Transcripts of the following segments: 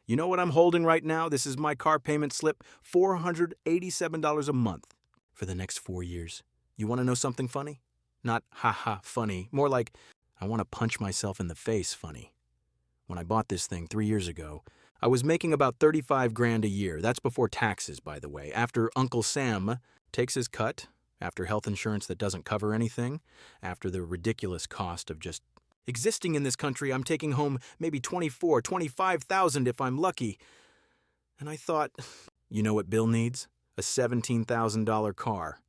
You know what I'm holding right now? This is my car payment slip, $487 a month for the next 4 years. You want to know something funny? Not haha funny, more like I want to punch myself in the face funny. When I bought this thing 3 years ago, I was making about 35 grand a year. That's before taxes, by the way. After Uncle Sam takes his cut, after health insurance that doesn't cover anything, after the ridiculous cost of just existing in this country, I'm taking home maybe 24, 25,000 if I'm lucky. And I thought, you know what Bill needs? A $17,000 car.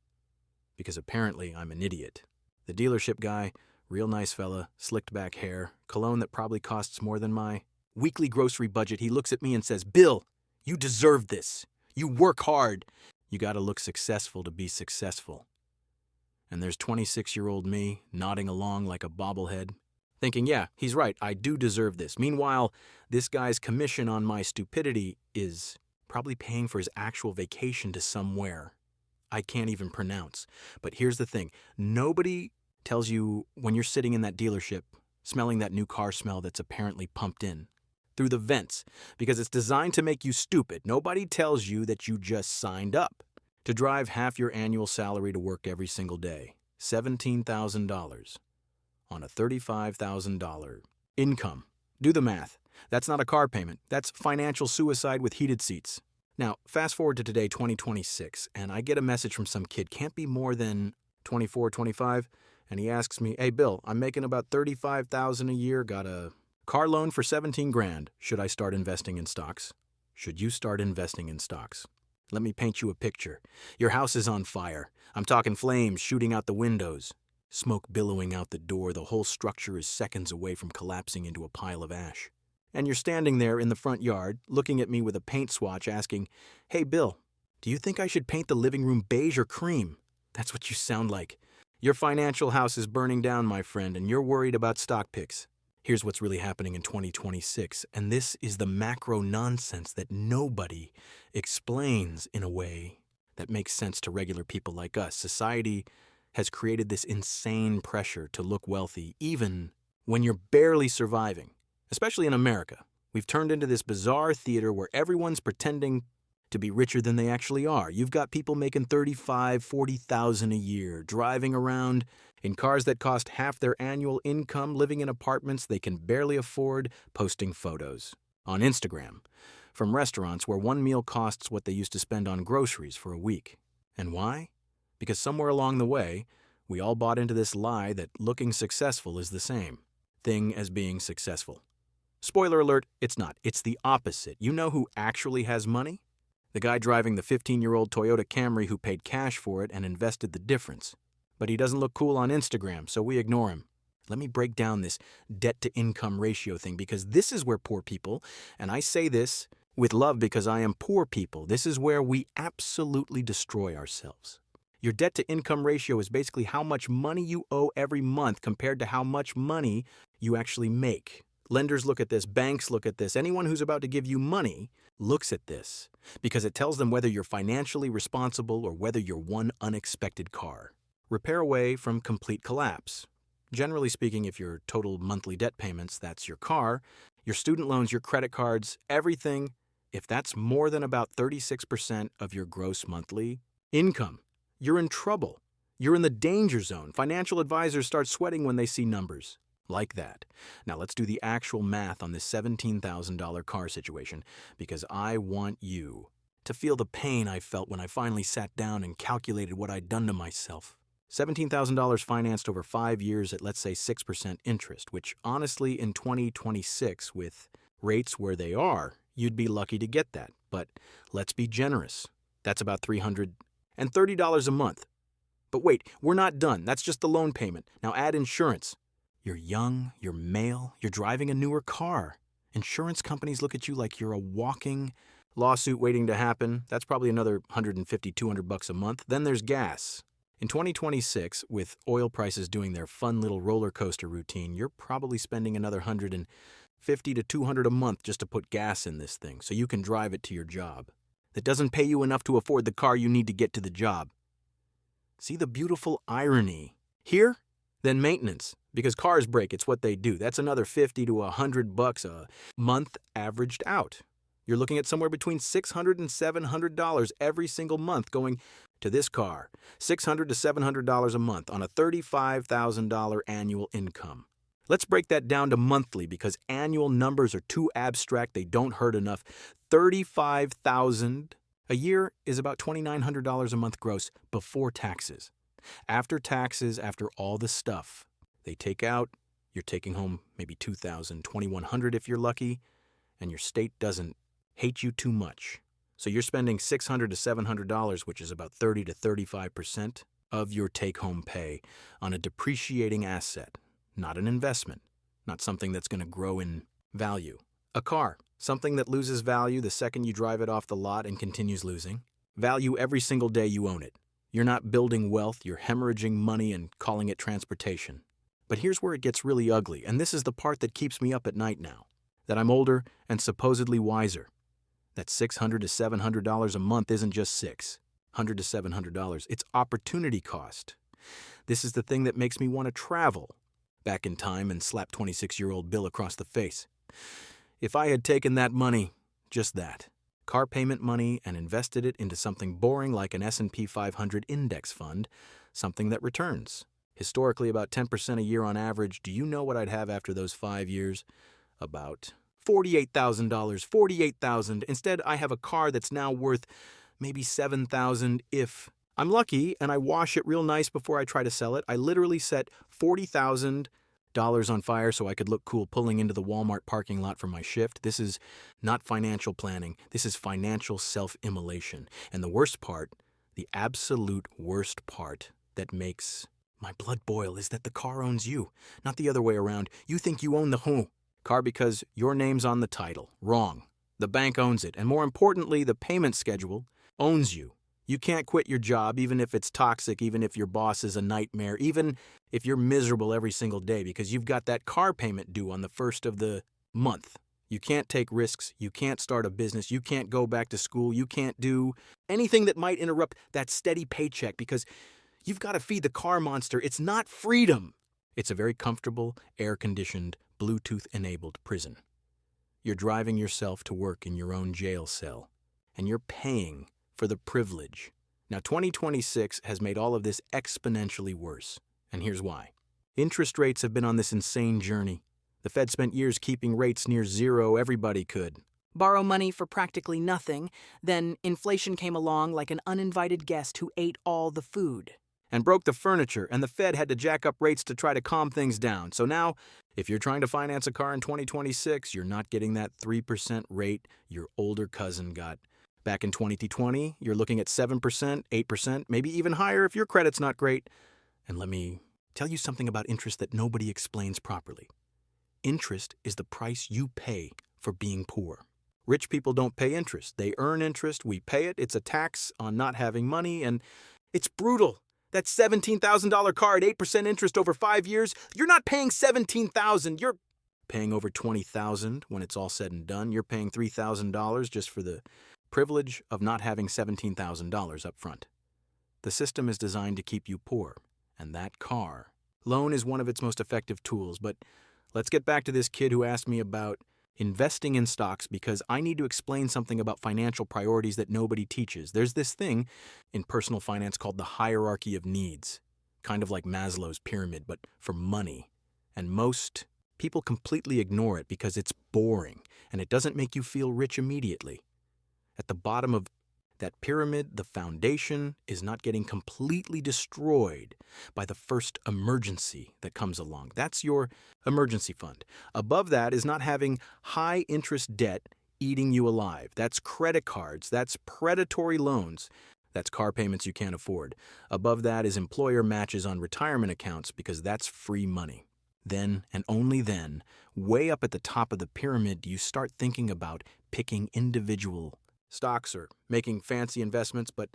Because apparently I'm an idiot. The dealership guy, real nice fella, slicked back hair, cologne that probably costs more than my weekly grocery budget. He looks at me and says, Bill, you deserve this. You work hard. You gotta look successful to be successful. And there's 26-year-old me nodding along like a bobblehead, thinking, yeah, he's right, I do deserve this. Meanwhile, this guy's commission on my stupidity is probably paying for his actual vacation to somewhere I can't even pronounce. But here's the thing. Nobody tells you when you're sitting in that dealership, smelling that new car smell that's apparently pumped in through the vents, because it's designed to make you stupid. Nobody tells you that you just signed up to drive half your annual salary to work every single day. $17,000 on a $35,000 income. Do the math. That's not a car payment. That's financial suicide with heated seats. Now, fast forward to today, 2026, and I get a message from some kid, can't be more than 24, 25, and he asks me, hey, Bill, I'm making about $35,000 a year, got a car loan for 17 grand. Should I start investing in stocks? Should you start investing in stocks? Let me paint you a picture. Your house is on fire. I'm talking flames shooting out the windows, smoke billowing out the door. The whole structure is seconds away from collapsing into a pile of ash. And you're standing there in the front yard, looking at me with a paint swatch, asking, hey, Bill, do you think I should paint the living room beige or cream? That's what you sound like. Your financial house is burning down, my friend, and you're worried about stock picks. Here's what's really happening in 2026, and this is the macro nonsense that nobody explains in a way that makes sense to regular people like us. Society has created this insane pressure to look wealthy, even when you're barely surviving. Especially in America, we've turned into this bizarre theater where everyone's pretending to be richer than they actually are. You've got people making $35,000, $40,000 a year, driving around in cars that cost half their annual income, living in apartments they can barely afford, posting photos on Instagram from restaurants where one meal costs what they used to spend on groceries for a week. And why? Because somewhere along the way, we all bought into this lie that looking successful is the same thing as being successful. Spoiler alert, it's not. It's the opposite. You know who actually has money? The guy driving the 15-year-old Toyota Camry who paid cash for it and invested the difference. But he doesn't look cool on Instagram, so we ignore him. Let me break down this debt-to-income ratio thing, because this is where poor people, and I say this with love because I am poor people, this is where we absolutely destroy ourselves. Your debt-to-income ratio is basically how much money you owe every month compared to how much money you actually make. Lenders look at this, banks look at this, anyone who's about to give you money looks at this because it tells them whether you're financially responsible or whether you're one unexpected car. Repair away from complete collapse. Generally speaking, if your total monthly debt payments, that's your car, your student loans, your credit cards, everything, if that's more than about 36% of your gross monthly income, you're in trouble. You're in the danger zone. Financial advisors start sweating when they see numbers like that. Now let's do the actual math on this $17,000 car situation, because I want you to feel the pain I felt when I finally sat down and calculated what I'd done to myself. $17,000 financed over 5 years at, let's say, 6% interest, which honestly in 2026 with rates where they are, you'd be lucky to get that. But let's be generous. That's about $330 a month. But wait, we're not done. That's just the loan payment. Now add insurance. You're young, you're male, you're driving a newer car. Insurance companies look at you like you're a walking lawsuit waiting to happen. That's probably another $150, $200 a month. Then there's gas. In 2026, with oil prices doing their fun little roller coaster routine, you're probably spending another $150 to $200 a month just to put gas in this thing so you can drive it to your job. That doesn't pay you enough to afford the car you need to get to the job. See the beautiful irony here? Then maintenance. Because cars break, it's what they do. That's another $50 to $100 a month averaged out. You're looking at somewhere between $600 and $700 every single month going to this car. $600 to $700 a month on a $35,000 annual income. Let's break that down to monthly because annual numbers are too abstract, they don't hurt enough. $35,000 a year is about $2,900 a month gross before taxes. After taxes, after all the stuff they take out, you're taking home maybe $2,000, $2,100 if you're lucky, and your state doesn't hate you too much. So you're spending $600 to $700, which is about 30 to 35% of your take-home pay on a depreciating asset, not an investment, not something that's going to grow in value. A car, something that loses value the second you drive it off the lot and continues losing. Value every single day you own it. You're not building wealth, you're hemorrhaging money and calling it transportation. But here's where it gets really ugly, and this is the part that keeps me up at night now. That I'm older and supposedly wiser. That $600 to $700 a month isn't just $600 to $700, it's opportunity cost. This is the thing that makes me want to travel back in time and slap 26-year-old Bill across the face. If I had taken that money, just that, car payment money, and invested it into something boring like an S&P 500 index fund, something that returns, historically about 10% a year on average, do you know what I'd have after those 5 years? About $48,000, $48,000. Instead, I have a car that's now worth maybe $7,000 if I'm lucky and I wash it real nice before I try to sell it. I literally set $40,000 on fire so I could look cool pulling into the Walmart parking lot for my shift. This is not financial planning. This is financial self-immolation. And the worst part, the absolute worst part that makes my blood boil is that the car owns you, not the other way around. You think you own the who? Car because your name's on the title. Wrong. The bank owns it, and more importantly, the payment schedule owns you. You can't quit your job even if it's toxic, even if your boss is a nightmare, even if you're miserable every single day because you've got that car payment due on the first of the month. You can't take risks, you can't start a business, you can't go back to school, you can't do anything that might interrupt that steady paycheck because you've got to feed the car monster. It's not freedom. It's a very comfortable, air-conditioned, Bluetooth-enabled prison. You're driving yourself to work in your own jail cell, and you're paying for the privilege. Now, 2026 has made all of this exponentially worse, and here's why. Interest rates have been on this insane journey. The Fed spent years keeping rates near zero. Everybody could borrow money for practically nothing. Then inflation came along like an uninvited guest who ate all the food. And broke the furniture, and the Fed had to jack up rates to try to calm things down. So now, if you're trying to finance a car in 2026, you're not getting that 3% rate your older cousin got. Back in 2020, you're looking at 7%, 8%, maybe even higher if your credit's not great. And let me tell you something about interest that nobody explains properly. Interest is the price you pay for being poor. Rich people don't pay interest. They earn interest, we pay it. It's a tax on not having money, and it's brutal. That $17,000 car at 8% interest over 5 years, you're not paying $17,000. You're paying over $20,000 when it's all said and done. You're paying $3,000 just for the privilege of not having $17,000 up front. The system is designed to keep you poor, and that car loan is one of its most effective tools. But let's get back to this kid who asked me about investing in stocks because I need to explain something about financial priorities that nobody teaches. There's this thing in personal finance called the hierarchy of needs, kind of like Maslow's pyramid, but for money. And most people completely ignore it because it's boring and it doesn't make you feel rich immediately. At the bottom of that pyramid, the foundation is not getting completely destroyed by the first emergency that comes along. That's your emergency fund. Above that is not having high interest debt eating you alive. That's credit cards. That's predatory loans. That's car payments you can't afford. Above that is employer matches on retirement accounts because that's free money. Then, and only then, way up at the top of the pyramid, do you start thinking about picking individual stocks or making fancy investments, but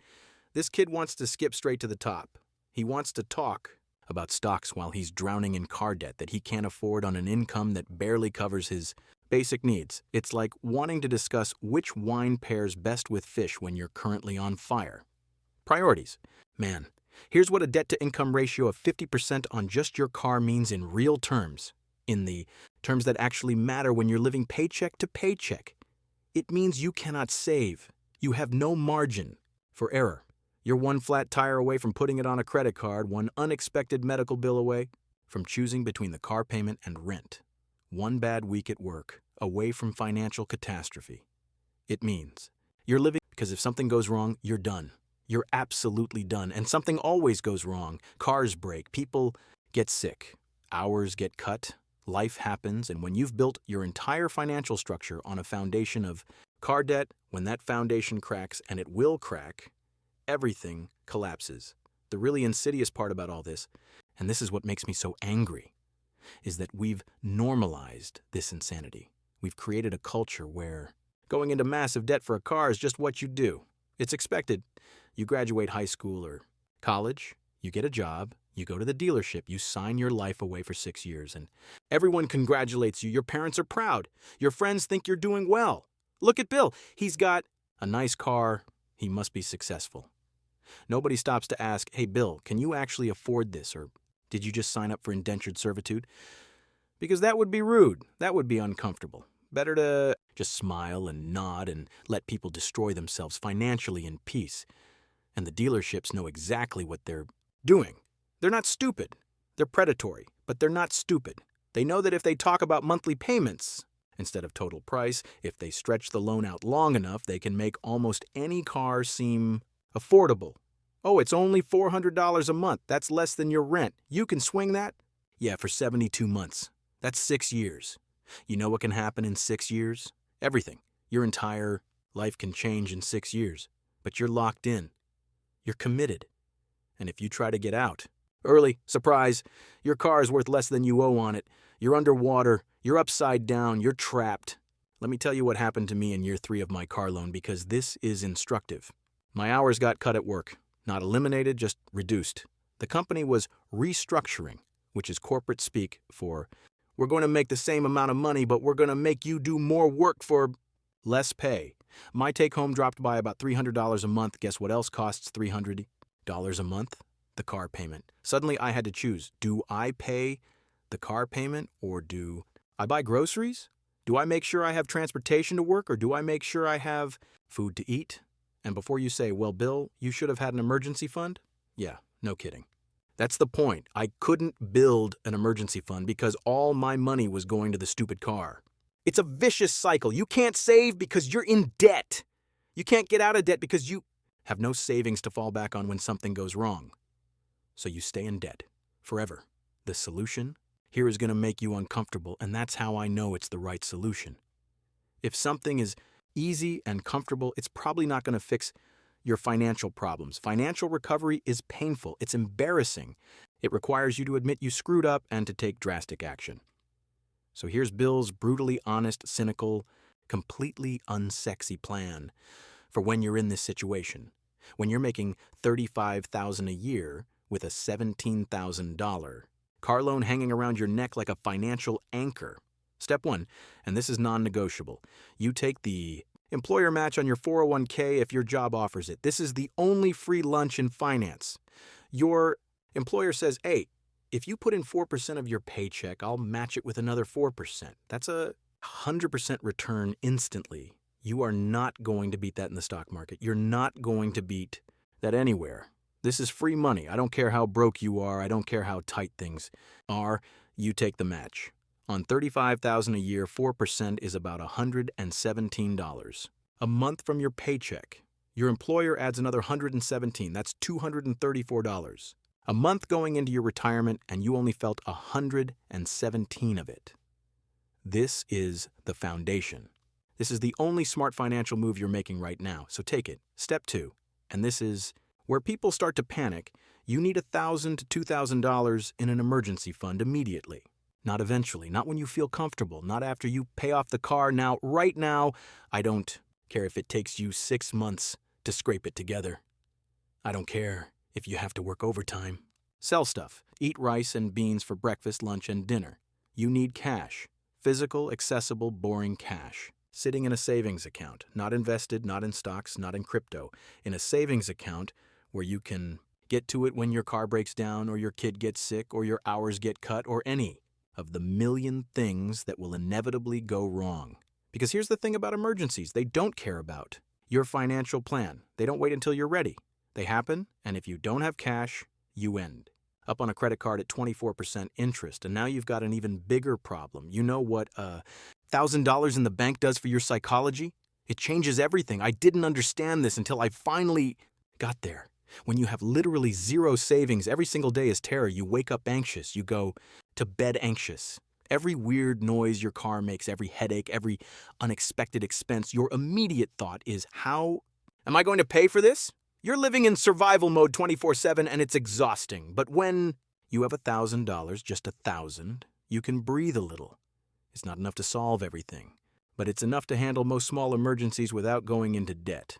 this kid wants to skip straight to the top. He wants to talk about stocks while he's drowning in car debt that he can't afford on an income that barely covers his basic needs. It's like wanting to discuss which wine pairs best with fish when you're currently on fire. Priorities. Man, here's what a debt-to-income ratio of 50% on just your car means in real terms, in the terms that actually matter when you're living paycheck to paycheck. It means you cannot save. You have no margin for error. You're one flat tire away from putting it on a credit card, one unexpected medical bill away from choosing between the car payment and rent. One bad week at work away from financial catastrophe. It means you're living because if something goes wrong, you're done. You're absolutely done. And something always goes wrong. Cars break, people get sick, hours get cut, life happens, and when you've built your entire financial structure on a foundation of car debt, when that foundation cracks, and it will crack, everything collapses. The really insidious part about all this, and this is what makes me so angry, is that we've normalized this insanity. We've created a culture where going into massive debt for a car is just what you do. It's expected. You graduate high school or college, you get a job, you go to the dealership, you sign your life away for 6 years, and everyone congratulates you. Your parents are proud. Your friends think you're doing well. Look at Bill. He's got a nice car. He must be successful. Nobody stops to ask, hey, Bill, can you actually afford this? Or did you just sign up for indentured servitude? Because that would be rude. That would be uncomfortable. Better to just smile and nod and let people destroy themselves financially in peace. And the dealerships know exactly what they're doing. They're not stupid. They're predatory, but they're not stupid. They know that if they talk about monthly payments instead of total price, if they stretch the loan out long enough, they can make almost any car seem affordable. Oh, it's only $400 a month. That's less than your rent. You can swing that? Yeah, for 72 months. That's 6 years. You know what can happen in 6 years? Everything. Your entire life can change in 6 years. But you're locked in. You're committed. And if you try to get out, early, surprise, your car is worth less than you owe on it. You're underwater. You're upside down. You're trapped. Let me tell you what happened to me in year 3 of my car loan because this is instructive. My hours got cut at work. Not eliminated, just reduced. The company was restructuring, which is corporate speak for we're going to make the same amount of money, but we're going to make you do more work for less pay. My take-home dropped by about $300 a month. Guess what else costs $300 a month? The car payment. Suddenly I had to choose. Do I pay the car payment or do I buy groceries? Do I make sure I have transportation to work or do I make sure I have food to eat? And before you say, well, Bill, you should have had an emergency fund? Yeah, no kidding. That's the point. I couldn't build an emergency fund because all my money was going to the stupid car. It's a vicious cycle. You can't save because you're in debt. You can't get out of debt because you have no savings to fall back on when something goes wrong. So you stay in debt forever. The solution here is going to make you uncomfortable, and that's how I know it's the right solution. If something is easy and comfortable, it's probably not going to fix your financial problems. Financial recovery is painful. It's embarrassing. It requires you to admit you screwed up and to take drastic action. So here's Bill's brutally honest, cynical, completely unsexy plan for when you're in this situation. When you're making $35,000 a year with a $17,000 car loan hanging around your neck like a financial anchor. Step 1, and this is non-negotiable. You take the employer match on your 401k if your job offers it. This is the only free lunch in finance. Your employer says, hey, if you put in 4% of your paycheck, I'll match it with another 4%. That's a 100% return instantly. You are not going to beat that in the stock market. You're not going to beat that anywhere. This is free money. I don't care how broke you are. I don't care how tight things are. You take the match. On $35,000 a year, 4% is about $117 a month from your paycheck. Your employer adds another $117. That's $234 a month going into your retirement, and you only felt $117 of it. This is the foundation. This is the only smart financial move you're making right now, so take it. Step 2, and this is where people start to panic. You need $1,000 to $2,000 in an emergency fund immediately. Not eventually, not when you feel comfortable, not after you pay off the car. Now, right now, I don't care if it takes you 6 months to scrape it together. I don't care if you have to work overtime. Sell stuff. Eat rice and beans for breakfast, lunch, and dinner. You need cash. Physical, accessible, boring cash. Sitting in a savings account. Not invested, not in stocks, not in crypto. In a savings account where you can get to it when your car breaks down or your kid gets sick or your hours get cut or any of the million things that will inevitably go wrong. Because here's the thing about emergencies, they don't care about your financial plan. They don't wait until you're ready. They happen, and if you don't have cash, you end up on a credit card at 24% interest. And now you've got an even bigger problem. You know what $1,000 in the bank does for your psychology? It changes everything. I didn't understand this until I finally got there. When you have literally zero savings, every single day is terror. You wake up anxious. You go to bed anxious. Every weird noise your car makes, every headache, every unexpected expense, your immediate thought is, how am I going to pay for this? You're living in survival mode 24/7 and it's exhausting. But when you have $1,000, just 1,000, you can breathe a little. It's not enough to solve everything, but it's enough to handle most small emergencies without going into debt.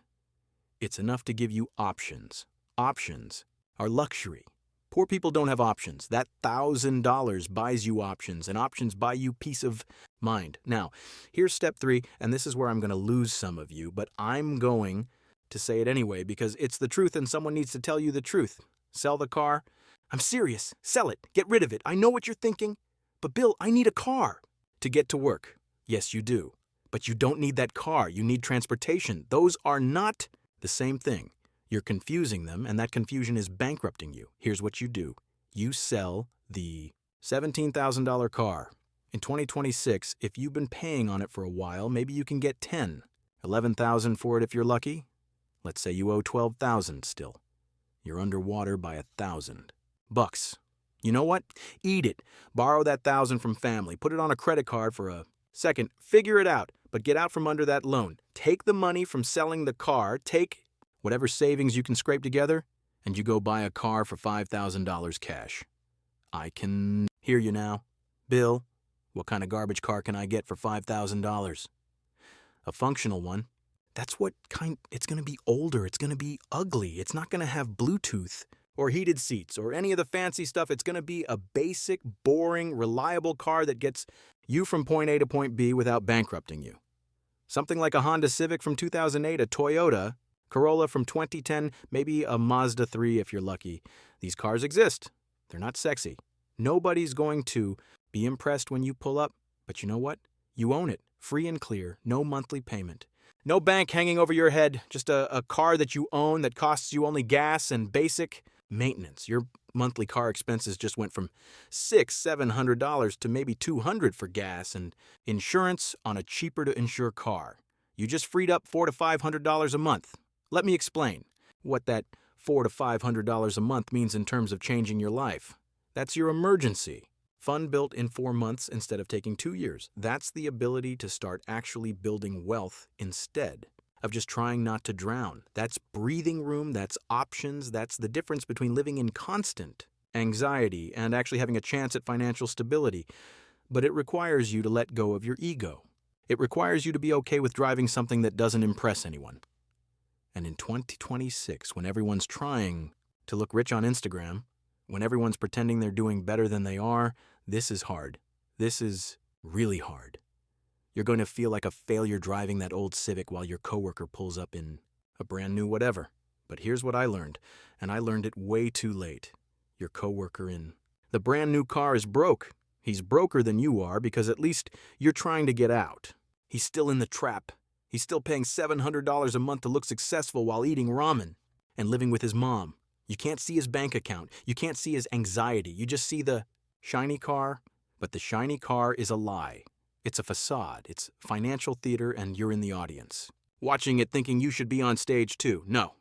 It's enough to give you options. Options are luxury. Poor people don't have options. That $1,000 buys you options, and options buy you peace of mind. Now, here's step 3, and this is where I'm going to lose some of you, but I'm going to say it anyway because it's the truth and someone needs to tell you the truth. Sell the car. I'm serious. Sell it. Get rid of it. I know what you're thinking. But Bill, I need a car to get to work. Yes, you do. But you don't need that car. You need transportation. Those are not the same thing. You're confusing them, and that confusion is bankrupting you. Here's what you do. You sell the $17,000 car. In 2026, if you've been paying on it for a while, maybe you can get 10, 11,000 for it if you're lucky. Let's say you owe 12,000 still. You're underwater by $1,000. You know what? Eat it. Borrow that 1,000 from family. Put it on a credit card for a second. Figure it out, but get out from under that loan. Take the money from selling the car. Take whatever savings you can scrape together, and you go buy a car for $5,000 cash. I can hear you now. Bill, what kind of garbage car can I get for $5,000? A functional one. That's what kind. It's going to be older. It's going to be ugly. It's not going to have Bluetooth or heated seats or any of the fancy stuff. It's going to be a basic, boring, reliable car that gets you from point A to point B without bankrupting you. Something like a Honda Civic from 2008, a Toyota Corolla from 2010, maybe a Mazda 3 if you're lucky. These cars exist. They're not sexy. Nobody's going to be impressed when you pull up, but you know what? You own it, free and clear, no monthly payment. No bank hanging over your head, just a car that you own that costs you only gas and basic maintenance. Your monthly car expenses just went from $600-700 to maybe $200 for gas and insurance on a cheaper to insure car. You just freed up $400 to $500 a month. Let me explain what that $400 to $500 a month means in terms of changing your life. That's your emergency. Fund built in 4 months instead of taking 2 years. That's the ability to start actually building wealth instead of just trying not to drown. That's breathing room, that's options, that's the difference between living in constant anxiety and actually having a chance at financial stability. But it requires you to let go of your ego. It requires you to be okay with driving something that doesn't impress anyone. And in 2026, when everyone's trying to look rich on Instagram, when everyone's pretending they're doing better than they are, this is hard. This is really hard. You're going to feel like a failure driving that old Civic while your coworker pulls up in a brand new whatever. But here's what I learned, and I learned it way too late. Your coworker in the brand new car is broke. He's broker than you are because at least you're trying to get out. He's still in the trap. He's still paying $700 a month to look successful while eating ramen and living with his mom. You can't see his bank account. You can't see his anxiety. You just see the shiny car, but the shiny car is a lie. It's a facade. It's financial theater, and you're in the audience, watching it thinking you should be on stage too. No.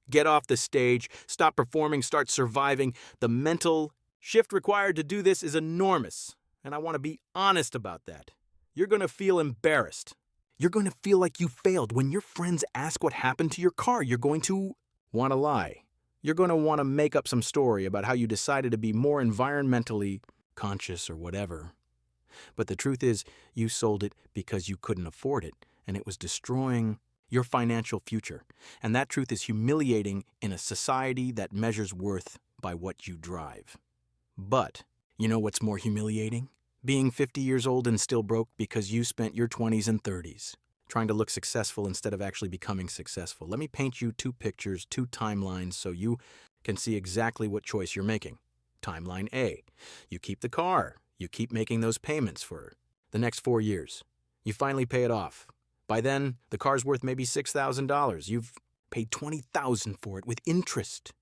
Get off the stage, stop performing, start surviving. The mental shift required to do this is enormous, and I want to be honest about that. You're going to feel embarrassed. You're going to feel like you failed. When your friends ask what happened to your car, you're going to want to lie. You're going to want to make up some story about how you decided to be more environmentally conscious or whatever. But the truth is, you sold it because you couldn't afford it, and it was destroying your financial future. And that truth is humiliating in a society that measures worth by what you drive. But you know what's more humiliating? Being 50 years old and still broke because you spent your 20s and 30s trying to look successful instead of actually becoming successful. Let me paint you 2 pictures, 2 timelines so you can see exactly what choice you're making. Timeline A. You keep the car. You keep making those payments for the next 4 years. You finally pay it off. By then, the car's worth maybe $6,000. You've paid $20,000 for it with interest.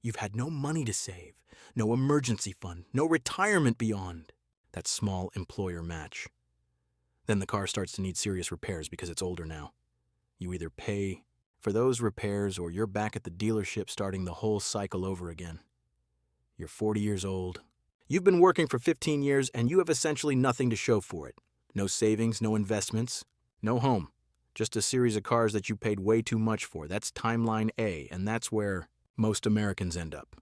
You've had no money to save, no emergency fund, no retirement beyond that small employer match. Then the car starts to need serious repairs because it's older now. You either pay for those repairs or you're back at the dealership starting the whole cycle over again. You're 40 years old. You've been working for 15 years and you have essentially nothing to show for it. No savings, no investments, no home. Just a series of cars that you paid way too much for. That's timeline A, and that's where most Americans end up.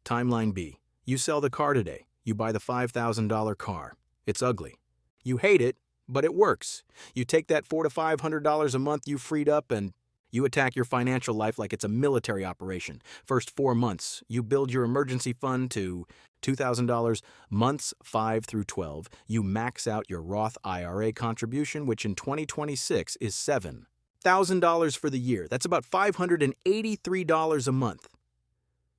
Timeline B. You sell the car today. You buy the $5,000 car. It's ugly. You hate it, but it works. You take that $400 to $500 a month you freed up and you attack your financial life like it's a military operation. First 4 months, you build your emergency fund to $2,000. Months 5 through 12, you max out your Roth IRA contribution, which in 2026 is $7,000 for the year. That's about $583 a month.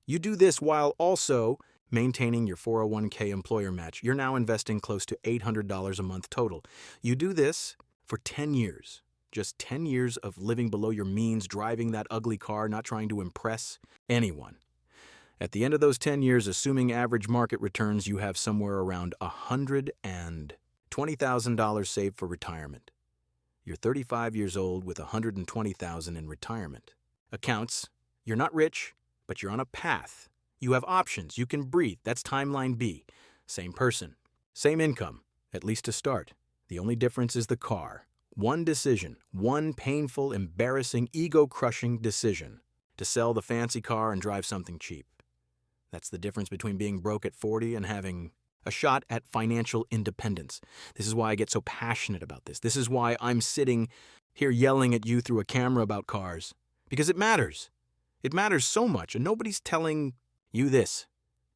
You do this while also maintaining your 401k employer match. You're now investing close to $800 a month total. You do this for 10 years. Just 10 years of living below your means, driving that ugly car, not trying to impress anyone. At the end of those 10 years, assuming average market returns, you have somewhere around $120,000 saved for retirement. You're 35 years old with $120,000 in retirement. Accounts, you're not rich, but you're on a path. You have options. You can breathe. That's timeline B. Same person, same income, at least to start. The only difference is the car. One decision, one painful, embarrassing, ego-crushing decision to sell the fancy car and drive something cheap. That's the difference between being broke at 40 and having a shot at financial independence. This is why I get so passionate about this. This is why I'm sitting here yelling at you through a camera about cars. Because it matters. It matters so much, and nobody's telling you this.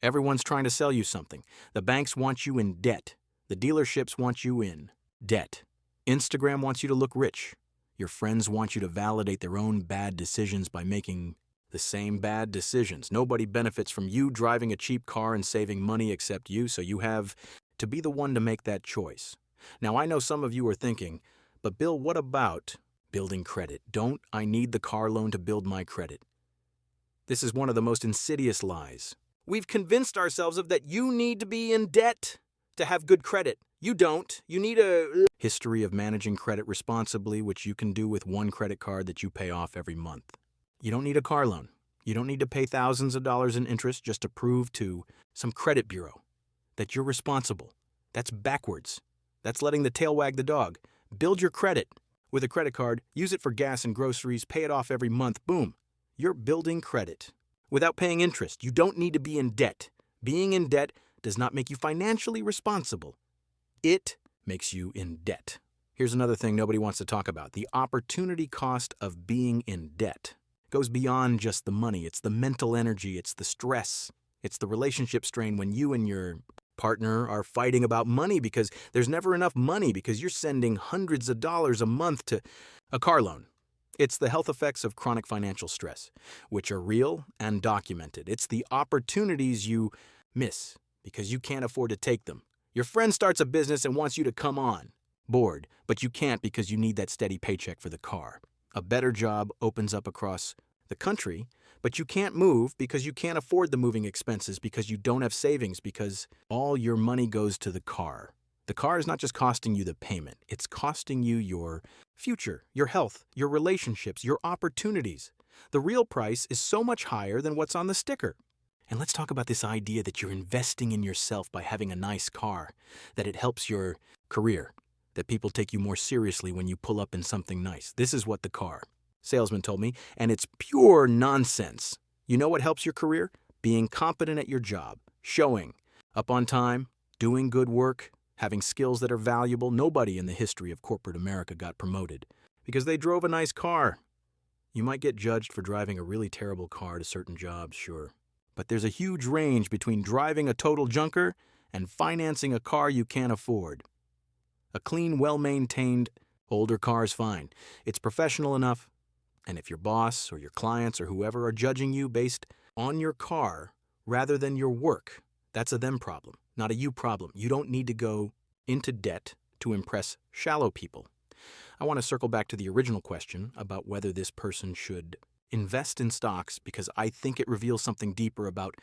Everyone's trying to sell you something. The banks want you in debt. The dealerships want you in debt. Instagram wants you to look rich. Your friends want you to validate their own bad decisions by making the same bad decisions. Nobody benefits from you driving a cheap car and saving money except you, so you have to be the one to make that choice. Now, I know some of you are thinking, but Bill, what about building credit? Don't I need the car loan to build my credit? This is one of the most insidious lies. We've convinced ourselves of that you need to be in debt to have good credit. You don't. You need a history of managing credit responsibly, which you can do with one credit card that you pay off every month. You don't need a car loan. You don't need to pay thousands of dollars in interest just to prove to some credit bureau that you're responsible. That's backwards. That's letting the tail wag the dog. Build your credit with a credit card, use it for gas and groceries, pay it off every month. Boom. You're building credit without paying interest. You don't need to be in debt. Being in debt does not make you financially responsible. It makes you in debt. Here's another thing nobody wants to talk about. The opportunity cost of being in debt goes beyond just the money. It's the mental energy. It's the stress. It's the relationship strain when you and your partner are fighting about money because there's never enough money because you're sending hundreds of dollars a month to a car loan. It's the health effects of chronic financial stress, which are real and documented. It's the opportunities you miss because you can't afford to take them. Your friend starts a business and wants you to come on board, but you can't because you need that steady paycheck for the car. A better job opens up across the country, but you can't move because you can't afford the moving expenses because you don't have savings because all your money goes to the car. The car is not just costing you the payment, it's costing you your future, your health, your relationships, your opportunities. The real price is so much higher than what's on the sticker. And let's talk about this idea that you're investing in yourself by having a nice car, that it helps your career, that people take you more seriously when you pull up in something nice. This is what the car salesman told me, and it's pure nonsense. You know what helps your career? Being competent at your job, showing up on time, doing good work, having skills that are valuable. Nobody in the history of corporate America got promoted because they drove a nice car. You might get judged for driving a really terrible car to certain jobs, sure. But there's a huge range between driving a total junker and financing a car you can't afford. A clean, well-maintained, older car is fine. It's professional enough. And if your boss or your clients or whoever are judging you based on your car rather than your work, that's a them problem, not a you problem. You don't need to go into debt to impress shallow people. I want to circle back to the original question about whether this person should invest in stocks because I think it reveals something deeper about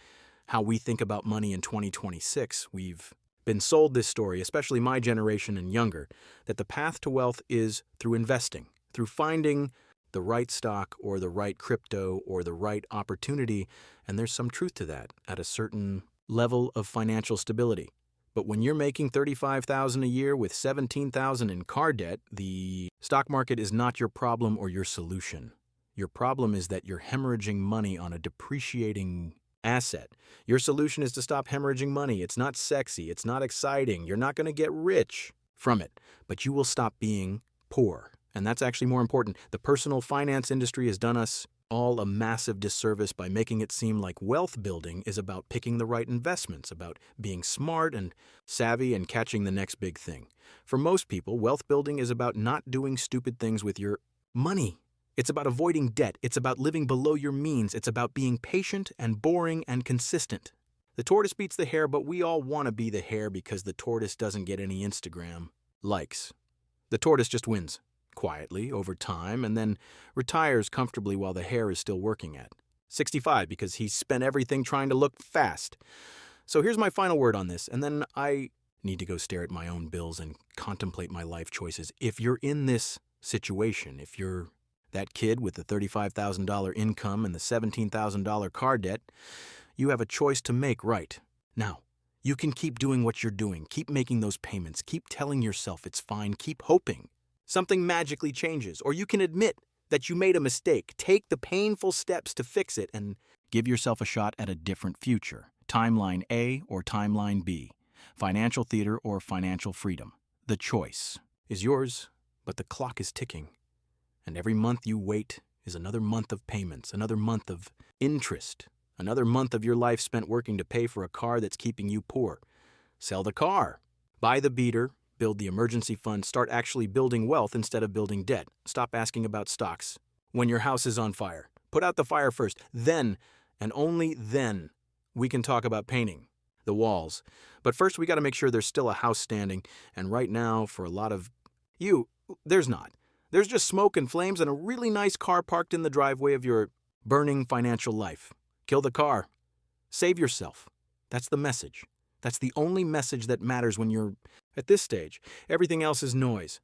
how we think about money in 2026. We've been sold this story, especially my generation and younger, that the path to wealth is through investing, through finding the right stock or the right crypto or the right opportunity, and there's some truth to that at a certain level of financial stability. But when you're making $35,000 a year with $17,000 in car debt, the stock market is not your problem or your solution. Your problem is that you're hemorrhaging money on a depreciating asset. Your solution is to stop hemorrhaging money. It's not sexy. It's not exciting. You're not going to get rich from it, but you will stop being poor. And that's actually more important. The personal finance industry has done us all a massive disservice by making it seem like wealth building is about picking the right investments, about being smart and savvy and catching the next big thing. For most people, wealth building is about not doing stupid things with your money. It's about avoiding debt. It's about living below your means. It's about being patient and boring and consistent. The tortoise beats the hare, but we all want to be the hare because the tortoise doesn't get any Instagram likes. The tortoise just wins quietly over time and then retires comfortably while the hare is still working at 65 because he's spent everything trying to look fast. So here's my final word on this, and then I need to go stare at my own bills and contemplate my life choices. If you're in this situation, if you're that kid with the $35,000 income and the $17,000 car debt, you have a choice to make right now. You can keep doing what you're doing, keep making those payments, keep telling yourself it's fine, keep hoping something magically changes, or you can admit that you made a mistake, take the painful steps to fix it, and give yourself a shot at a different future. Timeline A or timeline B. Financial theater or financial freedom. The choice is yours, but the clock is ticking. And every month you wait is another month of payments, another month of interest, another month of your life spent working to pay for a car that's keeping you poor. Sell the car. Buy the beater. Build the emergency fund, start actually building wealth instead of building debt. Stop asking about stocks. When your house is on fire, put out the fire first. Then, and only then, we can talk about painting the walls. But first, we got to make sure there's still a house standing. And right now, for a lot of you, there's not. There's just smoke and flames and a really nice car parked in the driveway of your burning financial life. Kill the car. Save yourself. That's the message. That's the only message that matters when you're at this stage. Everything else is noise.